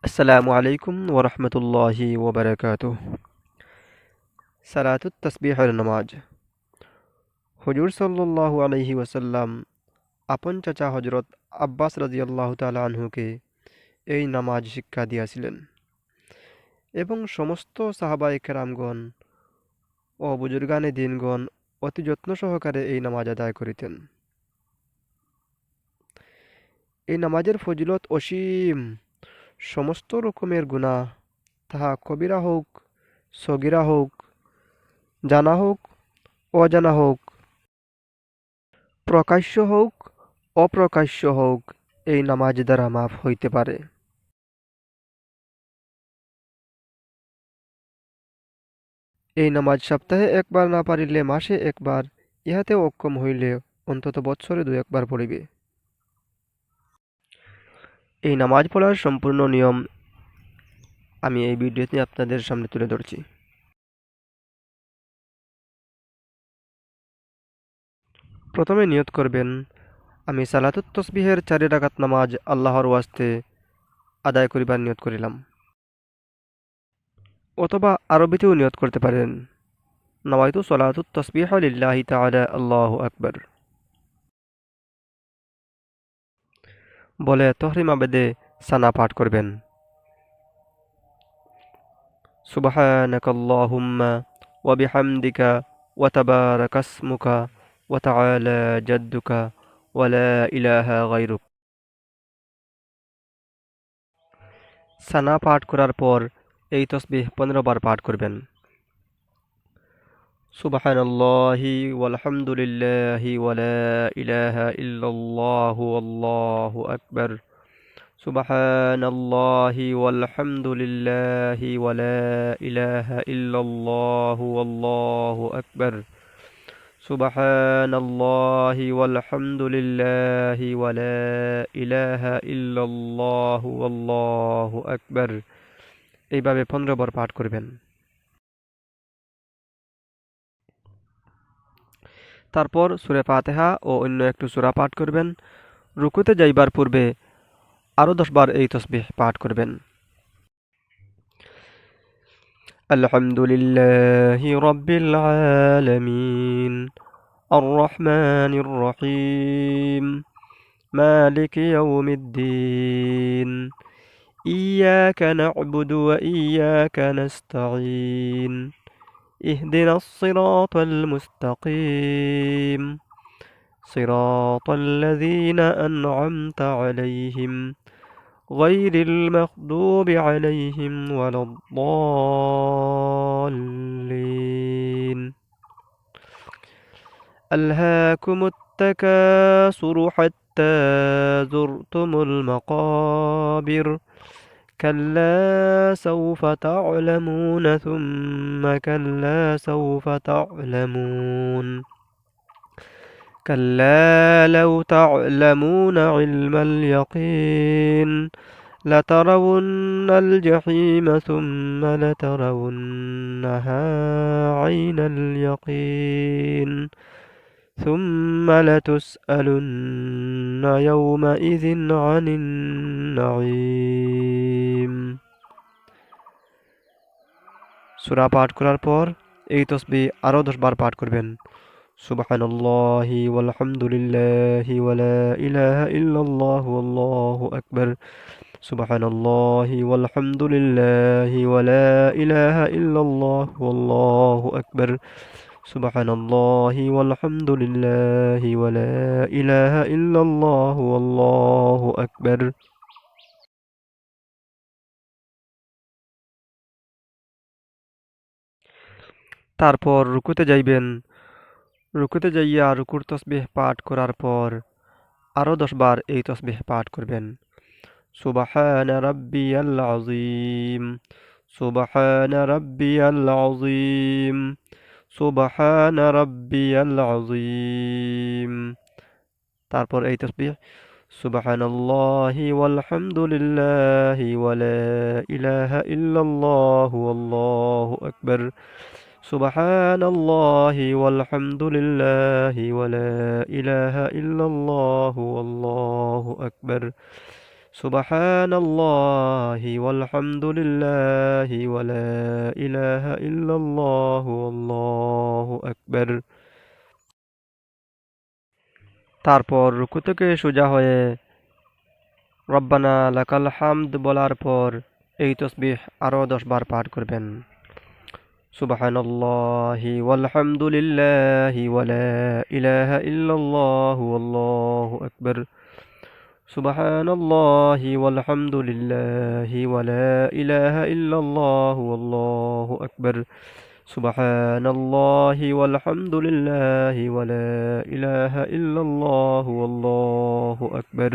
আসসালামু আলাইকুম ওরহমতুল্লাহি ওবরাকাতুহ। সালাতুত তাসবিহের নামাজ। হুজুর সাল্লাল্লাহু আলাইহি ওয়াসাল্লাম আপন চাচা হজরত আব্বাস রাদিয়াল্লাহু তাআলা আনহুকে এই নামাজ শিক্ষা দিয়াছিলেন এবং সমস্ত সাহাবায়ে কেরামগণ ও বুজুর্গানে দিনগণ অতি যত্ন সহকারে এই নামাজ আদায় করিতেন। এই নামাজের ফজিলত অসীম। সমস্ত রকমের গুনাহ, তাহা কবিরা হোক, সগীরা হোক, জানা হোক, অজানা হোক, প্রকাশ্য হোক, অপ্রকাশ্য হোক, এই নামাজ দ্বারা মাফ হইতে পারে। এই নামাজ সপ্তাহে একবার না পারিলে মাসে একবার, ইহাতেও অক্ষম হইলে অন্তত বৎসরে দু একবার পড়িবে। এই নামাজ পড়ার সম্পূর্ণ নিয়ম আমি এই ভিডিওতে আপনাদের সামনে তুলে ধরছি। প্রথমে নিয়ত করবেন, আমি সালাতুত তসবিহের 4 রাকাত নামাজ আল্লাহর ওয়াস্তে আদায় করিবার নিয়ত করিলাম। অথবা আরবিতেও নিয়ত করতে পারেন, নাওয়াইতু সলাতুত তসবিহ লিল্লাহি তাআলা আল্লাহু আকবার বলে তহরিমা বেদে সানা পাঠ করবেন। সুবহানাকাল্লাহুম্মা ওয়া বিহামদিকা ওয়া তাবারাকাসমুকা ওয়া তাআলা জাদ্দুকা ওয়া লা ইলাহা গায়রুক। সানা পাঠ করার পর এই তসবিহ 15 বার পাঠ করবেন। সুবহানাল্লাহি ওয়ালহামদুলিল্লাহি ওয়া লা ইলাহা ইল্লাল্লাহু আল্লাহু আকবার। সুবহানাল্লাহি ওয়ালহামদুলিল্লাহি ওয়া লা ইলাহা ইল্লাল্লাহু আল্লাহু আকবার। সুবহানাল্লাহি ওয়ালহামদুলিল্লাহি ওয়া লা ইলাহা ইল্লাল্লাহু আল্লাহু আকবার। এইভাবে 15 বার পাঠ করবেন। তারপর সূরা ফাতিহা ও অন্য একটু সূরা পাঠ করবেন। রুকুতে যাইবার পূর্বে আরো 10 বার এই তসবিহ পাঠ করবেন। আলহামদুলিল্লাহি রাব্বিল আলামিন আর রহমানির রহিম মালিকি ইয়াউমিদ্দিন ইয়াকা না'বুদু ওয়া ইয়াকা নাস্তাঈন ইহদিনাস সিরাতাল মুস্তাকিম সিরাতাল লাযীনা আন'আমতা আলাইহিম غير المغضوب عليهم ولا الضالين ألهاكم التكاثر حتى زرتم المقابر كلا سوف تعلمون ثم كلا سوف تعلمون كلا لو تعلمون علم اليقين لترون الجحيم ثم لترونها عين اليقين ثم لتسألن يومئذ عن النعيم। সূরা পাঠ করার পর এই তসবিহ আরো 10 বার পাঠ করবেন। সুবহানাল্লাহি ওয়ালহামদুলিল্লাহি ওয়া লা ইলাহা ইল্লাল্লাহু আল্লাহু আকবার। সুবহানাল্লাহি ওয়ালহামদুলিল্লাহি ওয়া লা ইলাহা ইল্লাল্লাহু আল্লাহু আকবার। সুবহানাল্লাহি ওয়ালহামদুলিল্লাহি ওয়া লা ইলাহা ইল্লাল্লাহু আল্লাহু আকবার। তারপর রুকুতে যাইবেন। রুকুতে যাইয়া রুকুর তসবিহ পাঠ করার পর আরো 10 বার এই তসবিহ পাঠ করবেন। সুবহানা রাব্বিয়াল আযীম সুবহানা রাব্বিয়াল আযীম সুবহানা রাব্বিয়াল আযীম। তারপর এই তসবিহ সুবহানাল্লাহি ওয়ালহামদুলিল্লাহি ওয়া লা ইলাহা ইল্লাল্লাহু আল্লাহু আকবার। সুবহানাল্লাহি ওয়ালহামদুলিল্লাহি ওয়া লা ইলাহা ইল্লাল্লাহু আল্লাহু আকবার। সুবহানাল্লাহি ওয়ালহামদুলিল্লাহি ওয়ালা ইলাহা ইল্লাল্লাহু আল্লাহু আকবার। তারপর রুকু থেকে সোজা হয়ে রব্বানা লাকাল হামদ বলার পর এই তসবিহ আরও 10 বার পাঠ করবেন। সুবহানাল্লাহি ওয়ালহামদুলিল্লাহি ওয়ালা ইলাহা ইল্লাল্লাহু আল্লাহু আকবার। সুবহানাল্লাহি ওয়ালহামদুলিল্লাহি ওয়ালা ইলাহা ইল্লাল্লাহু আল্লাহু আকবার। সুবহানাল্লাহি ওয়ালহামদুলিল্লাহি ওয়ালা ইলাহা ইল্লাল্লাহু আল্লাহু আকবার।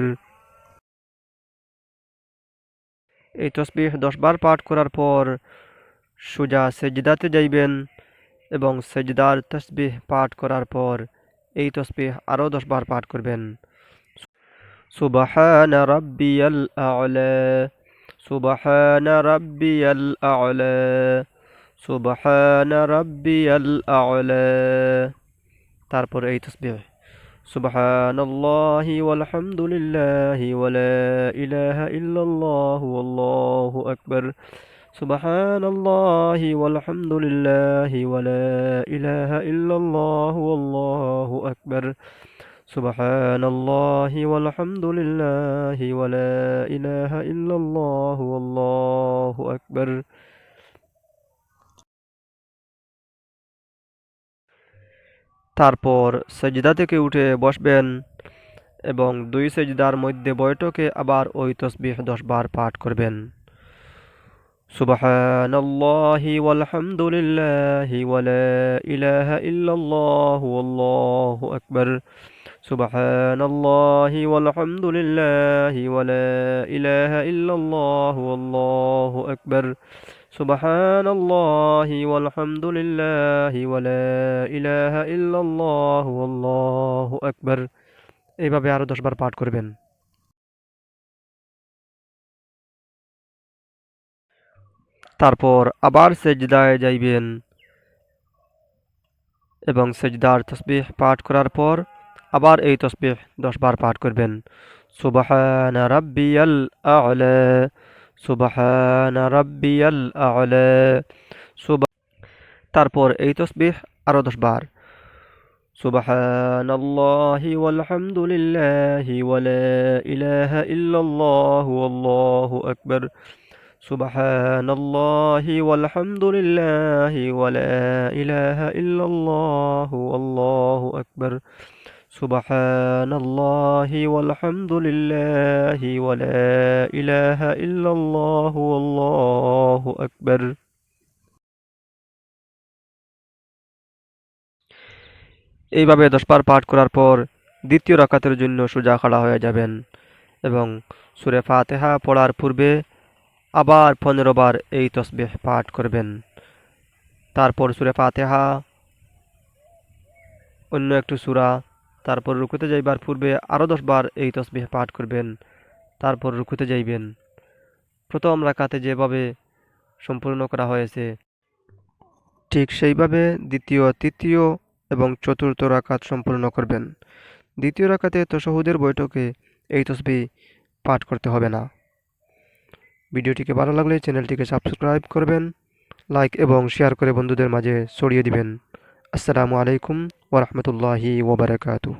এই তসবিহ 10 বার পাঠ করার পর সোজা সেজদাতে যাইবেন এবং সেজদার তসবিহ পাঠ করার পর এই তসবিহ আরও 10 বার পাঠ করবেন। সুবহানা রাব্বিয়াল আ'লা, সুবহানা রাব্বিয়াল আ'লা, সুবহানা রাব্বিয়াল আ'লা। তারপর এই তসবিহ সুবহানাল্লাহি ওয়ালহামদুলিল্লাহি ওয়ালা ইলাহা ইল্লাল্লাহু আল্লাহু আকবার। সুবহানাল্লাহি ওয়ালহামদুলিল্লাহি ওয়ালা ইলাহা ইল্লাল্লাহু আল্লাহু আকবার। সুবহানাল্লাহি ওয়ালহামদুলিল্লাহি ওয়ালা ইলাহা ইল্লাল্লাহু আল্লাহু আকবার। তারপর সেজদা থেকে উঠে বসবেন এবং 2 সেজদার মধ্যে বৈঠকে আবার ওই তসবিহ 10 বার পাঠ করবেন। সুবহানাল্লাহি ওয়ালহামদুলিল্লাহি ওয়ালা ইলাহা ইল্লাল্লাহু আল্লাহু আকবার। সুবহানাল্লাহি ওয়ালহামদুলিল্লাহি ওয়ালা ইলাহা ইল্লাল্লাহু আল্লাহু আকবার। সুবহানাল্লাহি ওয়ালহামদুলিল্লাহি ওয়ালা ইলাহা ইল্লাল্লাহু আল্লাহু আকবার। এইভাবে আরো 10 বার পাঠ করবেন। তারপর আবার সেজদায় যাইবেন এবং সেজদার তসবিহ পাঠ করার পর আবার এই তসবিহ 10 বার পাঠ করবেন। সুবহানা রাব্বিয়াল আ'লা, সুবহানা রাব্বিয়াল আ'লা। তারপর এই তসবিহ আরো 10 বার। সুবহানাল্লাহি ওয়ালহামদুলিল্লাহি ওয়ালা ইলাহা ইল্লাল্লাহু আল্লাহু আকবার। সুবহানাল্লাহি ওয়ালহামদুলিল্লাহি ওয়ালা ইলাহা ইল্লাল্লাহু আল্লাহু আকবার। সুবহানাল্লাহি ওয়ালহামদুলিল্লাহি ওয়ালা ইলাহা ইল্লাল্লাহু আল্লাহু আকবার। এইভাবে 10 বার পাঠ করার পর দ্বিতীয় রাকাতের জন্য সোজা খাড়া হয়ে যাবেন এবং সূরা ফাতিহা পড়ার পূর্বে আবার 15 বার এই তসবিহ পাঠ করবেন। তারপর সূরা ফাতিহা, অন্য একটু সূরা, তারপর রুকুতে যাইবার পূর্বে আরও 10 বার এই তসবিহ পাঠ করবেন। তারপর রুকুতে যাইবেন। প্রথম রাকাতে যেভাবে সম্পূর্ণ করা হয়েছে ঠিক সেইভাবে দ্বিতীয়, তৃতীয় এবং চতুর্থ রাকাত সম্পূর্ণ করবেন। দ্বিতীয় রাকাতে তাশাহুদের বৈঠকে এই তসবিহ পাঠ করতে হবে না। ভিডিওটিকে ভালো লাগলে চ্যানেলটিকে সাবস্ক্রাইব করবেন, লাইক এবং শেয়ার করে বন্ধুদের মাঝে ছড়িয়ে দিবেন। আসসালামু আলাইকুম ওয়া রাহমাতুল্লাহি ওয়া বারাকাতুহু।